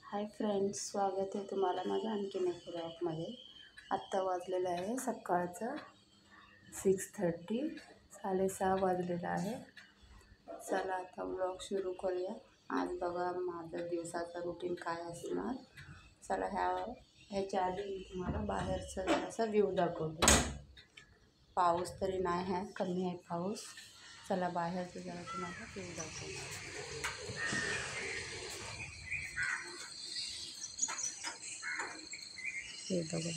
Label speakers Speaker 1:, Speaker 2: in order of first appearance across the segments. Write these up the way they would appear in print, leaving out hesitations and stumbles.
Speaker 1: Hi friends, स्वागत आहे तुम्हाला माझ्या आणखीन एक ब्लॉगमध्ये. आत्ता वाजलेलं आहे सकाळचं 6:30, 6:30 वाजलेलं आहे. चला आता ब्लॉग सुरू करूया. आज बघा माझं दिवसाचं रुटीन काय असणार. चला ह्याच्या आधी मी तुम्हाला बाहेरचा जरासा व्ह्यू दाखवते. पाऊस तरी नाही आहे, कमी आहे पाऊस. चला बाहेरचं जरा तुम्हाला व्ह्यू दाखवते. हे बघा,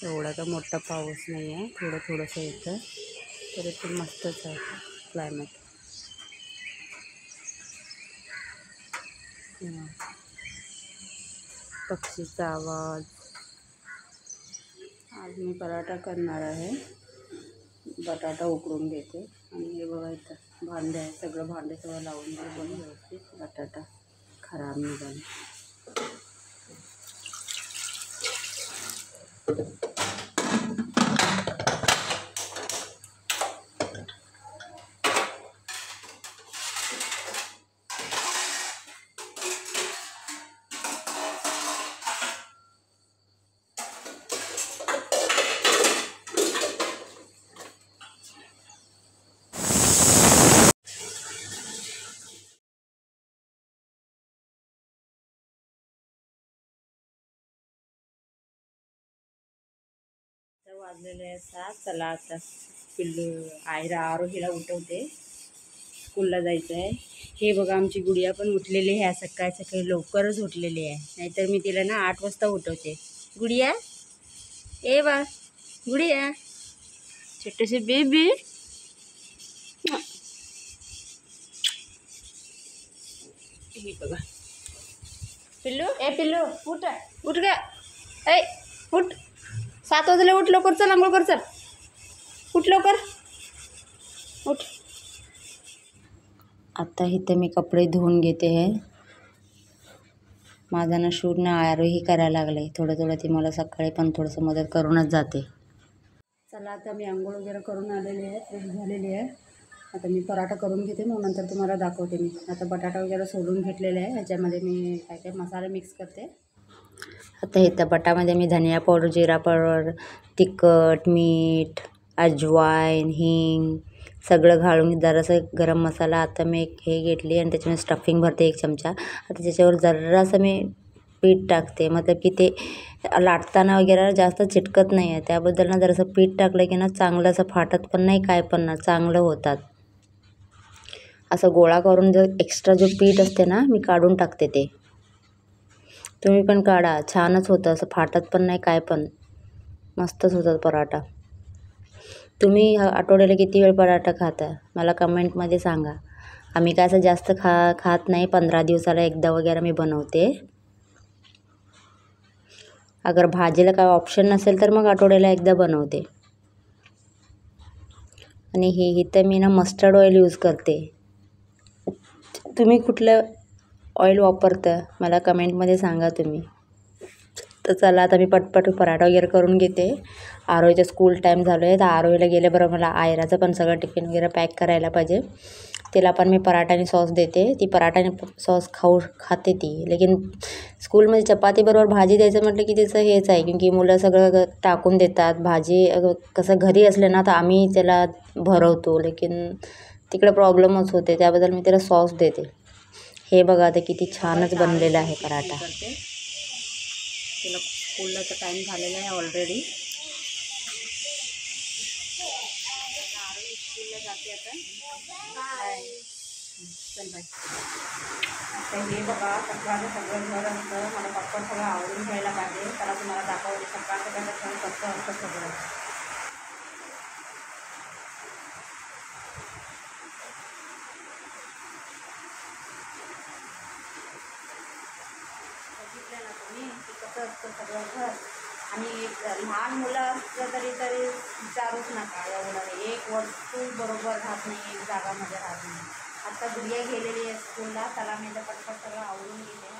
Speaker 1: एवढा तर मोठा पाऊस नाही आहे, थोडंसं येतं तरी ते मस्तच आहे क्लायमेट. पक्षीचा आवाज. आज मी पराठा करणार आहे. बटाटा उकडून घेते आणि हे बघा इथं भांडे आहे, सगळं लावून पण व्यवस्थित बटाटा खराब निघाला. वाजलेले आहे 7. चला आता पिल्लू आरोहीला उठवते, स्कूलला जायचं आहे. हे बघा आमची गुडिया पण उठलेली आहे, सकाळी लवकरच उठलेली आहे. नाहीतर मी तिला ना 8 वाजता उठवते. गुडिया ए बा, गुडिया छोटेसे बेबी. हे बघा पिल्लू, पिल्लू उठ ग, उठ. 7 वाजले, उठ लवकर, चल आंघोळ कर, चल उठ लवकर, उठ. आता इथं मी कपडे धुवून घेते आहे. माझा ना शूट ना आरोही करायला लागले थोडं ती मला सकाळी पण थोडंसं मदत करूनच जाते. चला आता मी आंघोळ वगैरे करून आलेली आहे, फ्रेश झालेली आहे. आता मी पराठा करून घेते, मग नंतर तुम्हाला दाखवते. मी आता बटाटा वगैरे सोलून घेतलेले आहे. ह्याच्यामध्ये मी काय मसाले मिक्स करते. आता इथं बटामध्ये मी धनिया पावडर, जिरा पावडर, तिखट, मीठ, अजवाईन, हिंग सगळं घालून जरासं गरम मसाला आता मी हे घेतली आणि त्याच्यामध्ये स्टफिंग भरते 1 चमचा. आता त्याच्यावर जरासं मी पीठ टाकते, मतलब की ते लाटताना वगैरे जास्त चिटकत नाही आहे. त्याबद्दल ना जरासं पीठ टाकलं की ना चांगलं असं फाटत पण नाही, काय पण ना चांगलं होतात. असं गोळा करून जर एक्स्ट्रा जो पीठ असते ना मी काढून टाकते. ते तुम्ही पण काढा, छानच होतं, असं फाटत पण नाही, काय पण मस्तच होतात पराठा. तुम्ही आठवड्याला किती वेळ पराठा खाता मला कमेंटमध्ये सांगा. आम्ही काय असं जास्त खात नाही, 15 दिवसाला एकदा वगैरे मी बनवते. अगर भाजीला काय ऑप्शन नसेल तर मग आठवड्याला एकदा बनवते. आणि इथं मी ना मस्टर्ड ऑइल यूज करते. तुम्ही कुठलं ऑइल वापरतं मला कमेंटमध्ये सांगा तुम्ही. तर चला आता मी पटपट पराठा वगैरे करून घेते. आरोहीचं स्कूल टाईम झालं आहे, तर आरोहीला गेल्याबरोबर मला आयराचं पण सगळं टिफिन वगैरे पॅक करायला पाहिजे. तिला पण मी पराठाने सॉस देते. ती पराठाने सॉस खाते ती. लेकिन स्कूलमध्ये चपातीबरोबर भाजी द्यायचं म्हटलं की तिचं हेच आहे, की मुलं सगळं टाकून देतात. भाजी कसं घरी असले ना तर आम्ही त्याला भरवतो, लेकिन तिकडे प्रॉब्लेमच होते. त्याबद्दल मी तिला सॉस देते. हे बघा आता किती छानच बनलेला आहे पराठा. तिला स्कूलचा टाईम झालेला आहे ऑलरेडी. स्कूलला जाते आता. चल बाय. आता हे बघा सगळं घर असतं, मला पटपट सगळं आवडून घ्यायला पाहिजे. त्याला तुम्हाला दाखवते सगळं कसं असतं सगळं. बघितलं ना तुम्ही कसं असतं सगळं घर. आणि लहान मुलं असलं तरी विचारूच नका. एवढं एक वस्तू बरोबर राहत नाही, एक जागामध्ये राहत नाही. आता गुडिया गेलेली आहे स्कूलला. त्याला मी तर पटपट सगळं आवडून घेते.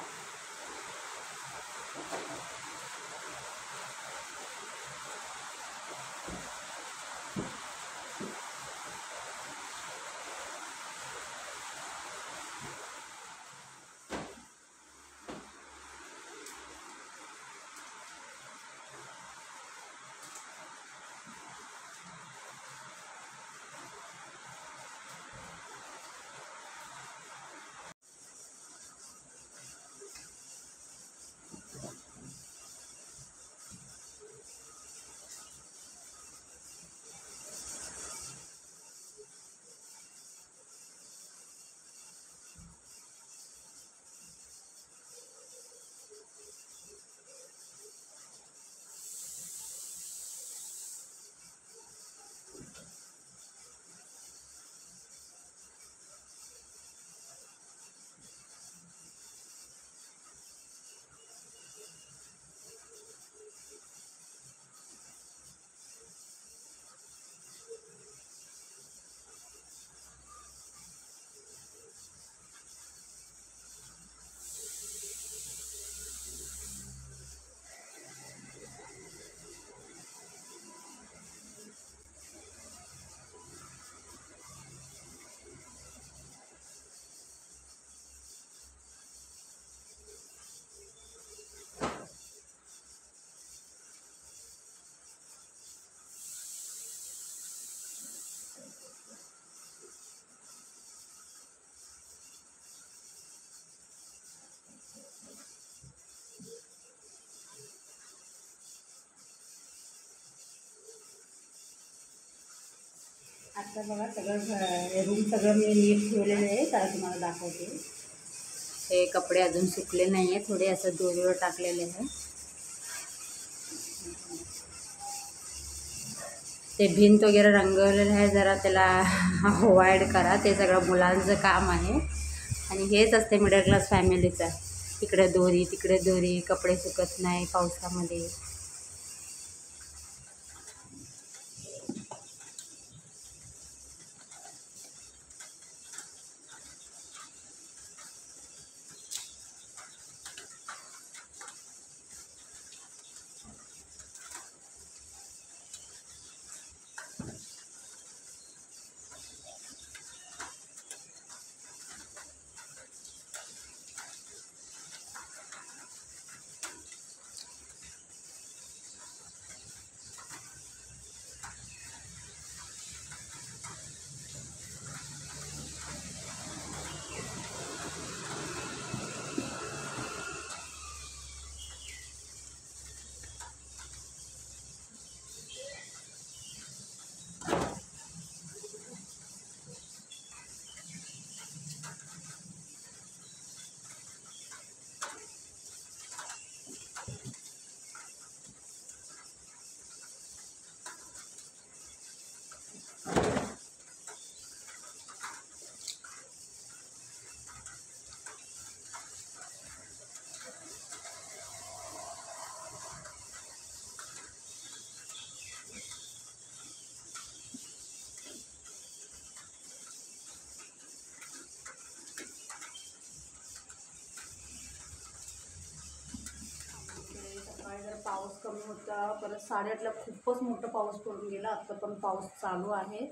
Speaker 1: आता बघा सगळं रूम सगळं मी नीट ठेवलेलं आहे, त्याला तुम्हाला दाखवते. हे कपडे अजून सुकले नाही आहे, थोडे असं दोरीवर टाकलेले आहे. ते भिंत वगैरे रंगवलेलं आहे, जरा त्याला अवॉइड करा, ते सगळं मुलांचं काम आहे. आणि हेच असते मिडल क्लास फॅमिलीचं, तिकडे दोरी तिकडे दोरी, कपडे सुकत नाही पावसामध्ये. पाऊस कमी होता, परत 8:30ला खूपच मोठा पाऊस पडून गेला. आता पण पाऊस चालू आहे.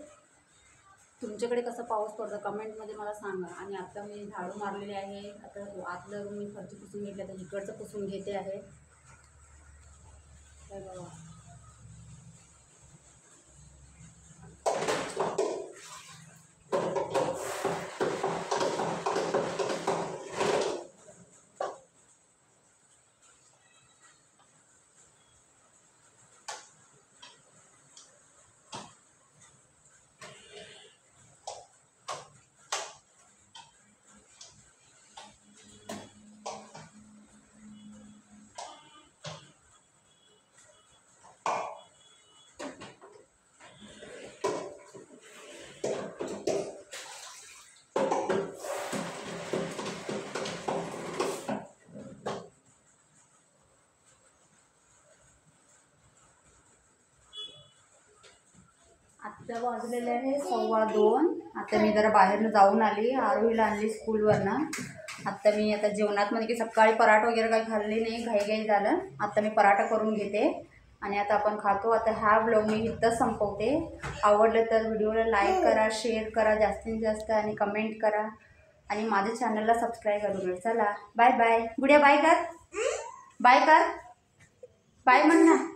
Speaker 1: तुमच्याकडे कसा पाऊस पडतो कमेंटमध्ये मला सांगा. आणि आता मी झाडू मारलेले आहे. आता आतलं मी फरची पुसून घेतली, आता इकडचं पुसून घेते आहे. बघा आता वाजलेले आहे 2:15. आता मी जरा बाहेरनं जाऊन आली, आरोहीला आणली स्कूलवरनं. आता जेवणात म्हणजे की सकाळी पराठा वगैरे काही खाल्ली नाही, घाई झालं. आता मी पराठा करून घेते आणि आता आपण खातो. आता हा व्लॉग मी इथंच संपवते. आवडलं तर व्हिडिओला लाईक करा, शेअर करा जास्तीत जास्त आणि कमेंट करा आणि माझ्या चॅनलला सबस्क्राईब करून. चला बाय बाय. गुडिया बाय कर, बाय कर, बाय म्हण ना.